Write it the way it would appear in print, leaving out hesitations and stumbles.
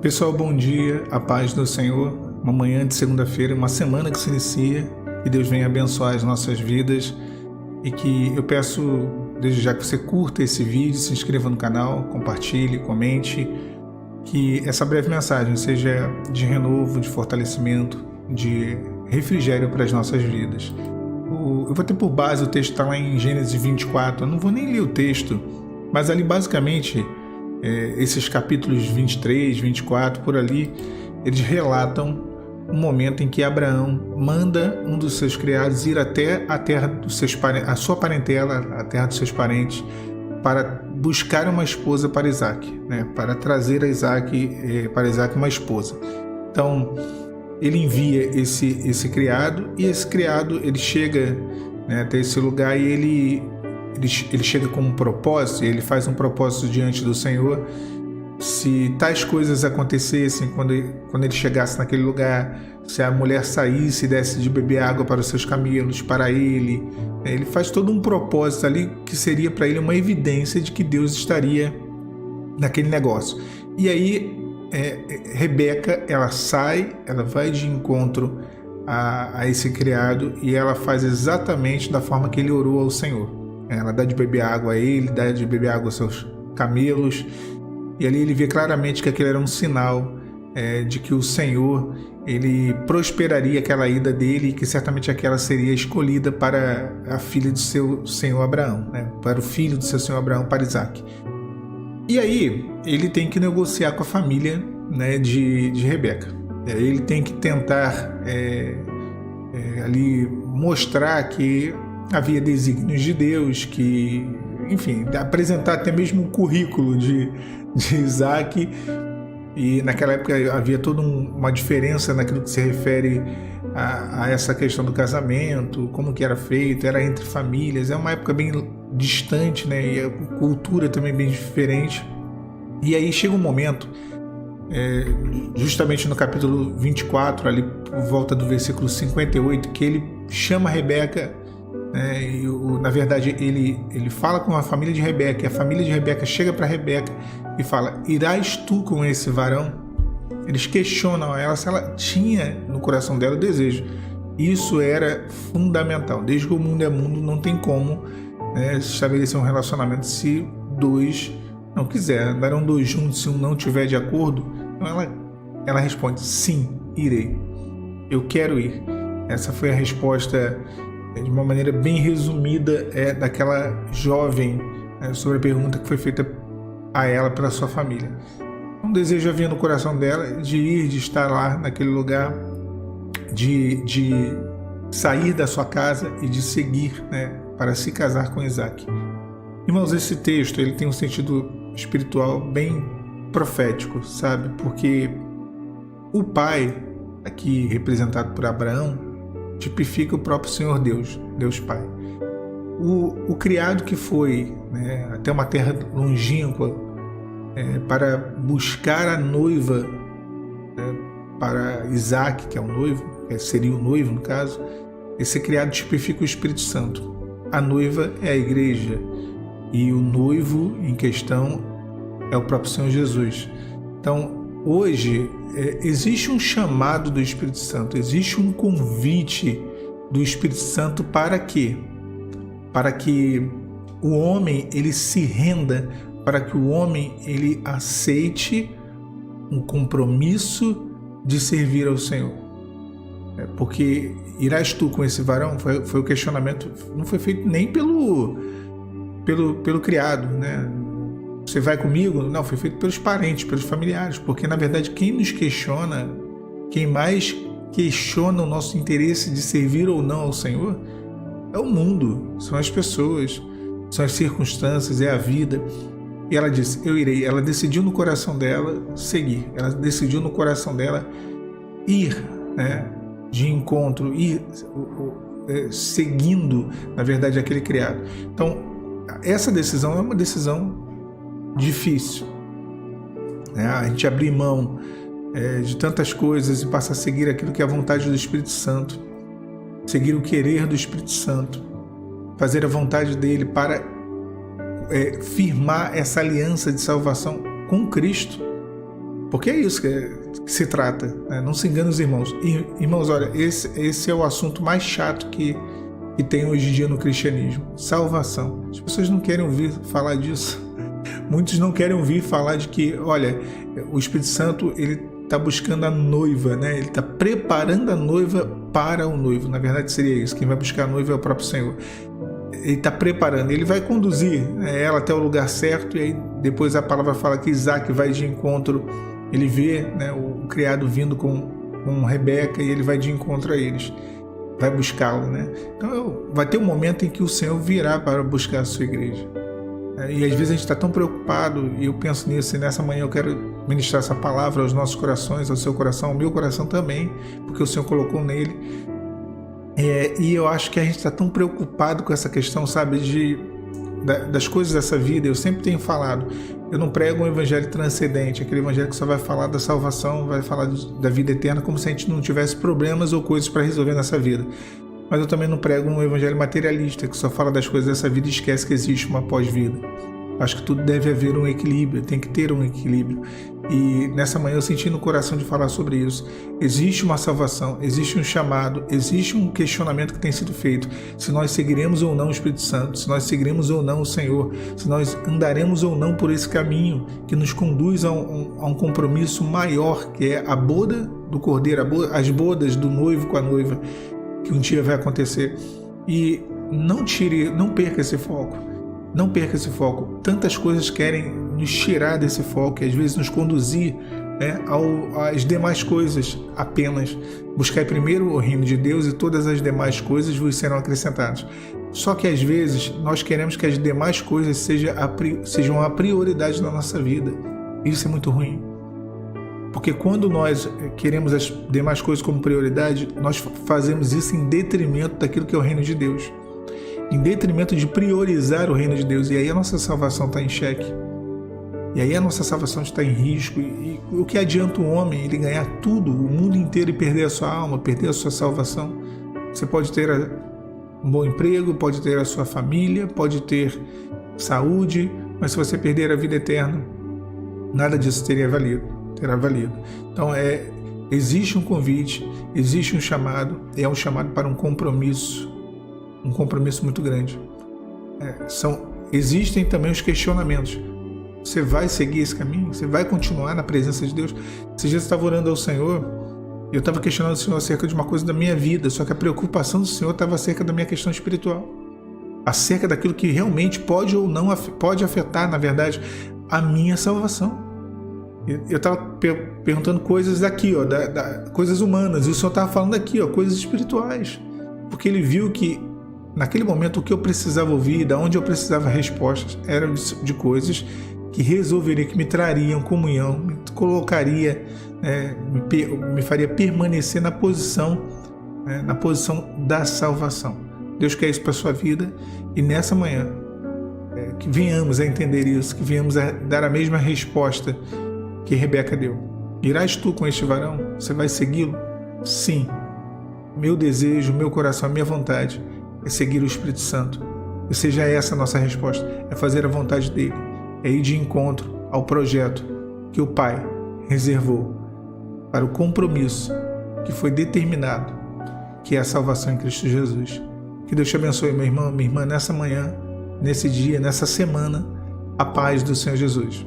Pessoal, bom dia, a paz do Senhor. Uma manhã de segunda-feira, uma semana que se inicia, que Deus venha abençoar as nossas vidas e que eu peço desde já que você curta esse vídeo, se inscreva no canal, compartilhe, comente, que essa breve mensagem seja de renovo, de fortalecimento, de refrigério para as nossas vidas. Eu vou ter por base, o texto está lá em Gênesis 24, eu não vou nem ler o texto, mas ali basicamente esses capítulos 23, 24, por ali, eles relatam um momento em que Abraão manda um dos seus criados ir até a terra dos seus parentes, a sua parentela, a terra dos seus parentes, para buscar uma esposa para Isaac, né? Para trazer para Isaac uma esposa. Então, ele envia esse criado, e esse criado ele chega, né, até esse lugar, e ele chega com um propósito, ele faz um propósito diante do Senhor. Se tais coisas acontecessem quando ele chegasse naquele lugar, se a mulher saísse e desse de beber água para os seus camelos, para ele faz todo um propósito ali que seria para ele uma evidência de que Deus estaria naquele negócio. E aí Rebeca, ela sai, ela vai de encontro a esse criado, e ela faz exatamente da forma que ele orou ao Senhor. Ela dá de beber água a ele, dá de beber água aos seus camelos, e ali ele vê claramente que aquele era um sinal de que o Senhor ele prosperaria aquela ida dele, e que certamente aquela seria escolhida para a filha do seu senhor Abraão, né? Para o filho do seu senhor Abraão, para Isaac. E aí ele tem que negociar com a família, né, de Rebeca. Ele tem que tentar ali mostrar que havia desígnios de Deus, que, enfim, apresentar até mesmo um currículo de Isaac. E naquela época havia toda uma diferença naquilo que se refere a essa questão do casamento, como que era feito, era entre famílias, é uma época bem distante, né? E a cultura também bem diferente. E aí chega um momento, justamente no capítulo 24, ali por volta do versículo 58, que ele chama Rebeca. Na verdade ele fala com a família de Rebeca, e a família de Rebeca chega para Rebeca e fala: irás tu com esse varão? Eles questionam ela se ela tinha no coração dela o desejo. Isso era fundamental. Desde que o mundo é mundo, não tem como estabelecer um relacionamento se dois não quiserem. Andarão dois juntos se um não tiver de acordo? Então ela responde: sim, irei, eu quero ir. Essa foi a resposta, de uma maneira bem resumida, daquela jovem, sobre a pergunta que foi feita a ela pela sua família. Um desejo havia no coração dela de ir, de estar lá naquele lugar, de sair da sua casa e de seguir, para se casar com Isaac. Irmãos, esse texto ele tem um sentido espiritual bem profético, sabe? Porque o pai, aqui representado por Abraão, tipifica o próprio Senhor Deus, Deus Pai. O criado que foi até uma terra longínqua para buscar a noiva para Isaac, que é o noivo, seria o noivo no caso, esse criado tipifica o Espírito Santo. A noiva é a igreja, e o noivo em questão é o próprio Senhor Jesus. Então, hoje, existe um chamado do Espírito Santo, existe um convite do Espírito Santo para quê? Para que o homem ele se renda, para que o homem ele aceite um compromisso de servir ao Senhor. Porque irás tu com esse varão? Foi o questionamento, não foi feito nem pelo criado, né? Você vai comigo? Não, foi feito pelos parentes, pelos familiares, porque na verdade quem nos questiona, quem mais questiona o nosso interesse de servir ou não ao Senhor, é o mundo, são as pessoas, são as circunstâncias, é a vida. E ela disse: eu irei. Ela decidiu no coração dela seguir, ela decidiu no coração dela ir, de encontro, ir seguindo, na verdade, aquele criado. Então, essa decisão é uma decisão difícil, a gente abrir mão de tantas coisas e passar a seguir aquilo que é a vontade do Espírito Santo, seguir o querer do Espírito Santo, fazer a vontade dele para firmar essa aliança de salvação com Cristo. Porque é isso que se trata, né? Não se engane os irmãos. Irmãos, olha, esse é o assunto mais chato que tem hoje em dia no cristianismo. Salvação. As pessoas não querem ouvir falar disso. Muitos não querem ouvir falar de que, olha, o Espírito Santo, ele está buscando a noiva, né? Ele está preparando a noiva para o noivo. Na verdade seria isso. Quem vai buscar a noiva é o próprio Senhor. Ele está preparando, ele vai conduzir ela até o lugar certo, e aí depois a palavra fala que Isaac vai de encontro, ele vê, né, o criado vindo com Rebeca, e ele vai de encontro a eles, vai buscá-la, né? Então vai ter um momento em que o Senhor virá para buscar a sua igreja, e às vezes a gente está tão preocupado, e eu penso nisso, e nessa manhã eu quero ministrar essa palavra aos nossos corações, ao seu coração, ao meu coração também, porque o Senhor colocou nele. E eu acho que a gente está tão preocupado com essa questão, sabe, das coisas dessa vida. Eu sempre tenho falado, eu não prego um evangelho transcendente, aquele evangelho que só vai falar da salvação, vai falar da vida eterna, como se a gente não tivesse problemas ou coisas para resolver nessa vida. Mas eu também não prego um evangelho materialista, que só fala das coisas dessa vida e esquece que existe uma pós-vida. Acho que tudo deve haver um equilíbrio, tem que ter um equilíbrio. E nessa manhã eu senti no coração de falar sobre isso. Existe uma salvação, existe um chamado, existe um questionamento que tem sido feito. Se nós seguiremos ou não o Espírito Santo, se nós seguiremos ou não o Senhor, se nós andaremos ou não por esse caminho que nos conduz a um compromisso maior, que é a boda do Cordeiro, as bodas do noivo com a noiva, que um dia vai acontecer. E não perca esse foco. Não perca esse foco. Tantas coisas querem nos tirar desse foco e às vezes nos conduzir, né, às demais coisas apenas. Buscai primeiro o reino de Deus e todas as demais coisas vos serão acrescentadas. Só que às vezes nós queremos que as demais coisas sejam a prioridade na nossa vida. Isso é muito ruim. Porque quando nós queremos as demais coisas como prioridade, nós fazemos isso em detrimento daquilo que é o reino de Deus. Em detrimento de priorizar o reino de Deus. E aí a nossa salvação está em xeque. E aí a nossa salvação está em risco. E o que adianta o homem ele ganhar tudo, o mundo inteiro, e perder a sua alma, perder a sua salvação? Você pode ter um bom emprego, pode ter a sua família, pode ter saúde, mas se você perder a vida eterna, nada disso terá valido. Então existe um convite, existe um chamado, e é um chamado para um compromisso muito grande. Existem também os questionamentos. Você vai seguir esse caminho? Você vai continuar na presença de Deus? Esses dias eu estava orando ao Senhor, e eu estava questionando o Senhor acerca de uma coisa da minha vida, só que a preocupação do Senhor estava acerca da minha questão espiritual, acerca daquilo que realmente pode ou não pode afetar, na verdade, a minha salvação. Eu estava perguntando coisas daqui, coisas humanas, e o Senhor estava falando aqui, coisas espirituais, porque Ele viu que naquele momento o que eu precisava ouvir, da onde eu precisava respostas, eram de coisas que resolveria, que me trariam comunhão, me colocaria, me faria permanecer na posição da salvação. Deus quer isso para a sua vida, e nessa manhã que venhamos a entender isso, que venhamos a dar a mesma resposta que Rebeca deu. Irás tu com este varão? Você vai segui-lo? Sim. Meu desejo, meu coração, a minha vontade é seguir o Espírito Santo. E seja essa a nossa resposta, é fazer a vontade dele, é ir de encontro ao projeto que o Pai reservou para o compromisso que foi determinado, que é a salvação em Cristo Jesus. Que Deus te abençoe, meu irmão, minha irmã, nessa manhã, nesse dia, nessa semana, a paz do Senhor Jesus.